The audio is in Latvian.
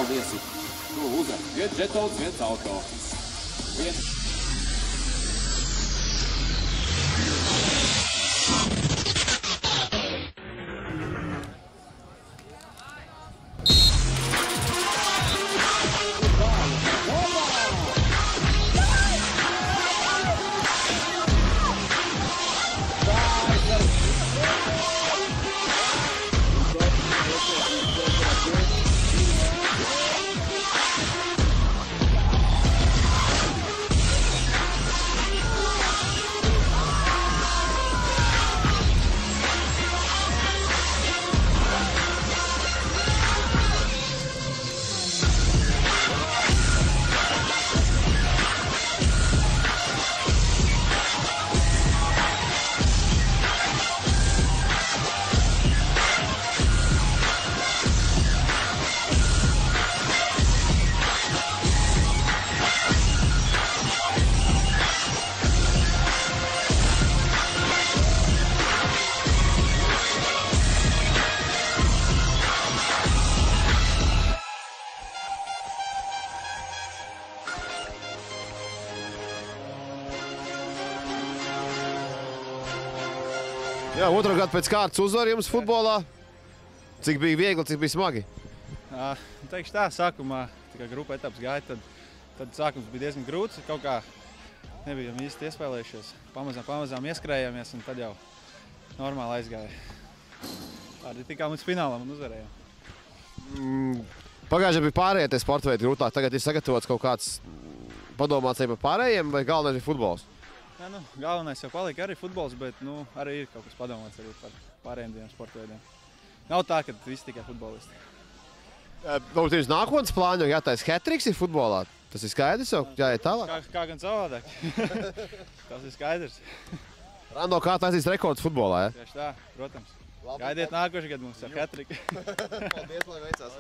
Paldies! Tu uzvar. 1 žetons, 1 auto. Jā, otro gadu pēc kārtas uzvar jums futbolā. Cik bija viegli, cik bija smagi? Teikšu tā, sākumā, tikai grupa etaps gāja, tad sākums bija diezgan grūts. Kaut kā nebijām īsti iespēlējušies. Pamazām ieskrējāmies un tad jau normāli aizgāja. Tādi tikām līdz finālam un uzvarējām. Pagājušajā bija pārējie tie sporta veidi grūtāk. Tagad ir sagatavots kaut kāds padomāts par pārējiem vai galvenais ir futbols? Jā, galvenais jau palika arī futbols, bet arī ir kaut kas padomāts arī par pārējiem diviem sporta veidiem. Nav tā, ka visi tikai futbolisti. Varbūt jums nākotnes plāni, jo jātais hat-triks ir futbolā. Tas ir skaidrs jau, jāiet tālāk? Kā gan savādāk. Tas ir skaidrs. Rando, kā taisīs rekords futbolā, ja? Tieši tā, protams. Gaidiet nākošajā gadu mums ar hat-triku. Paldies, lai veicās.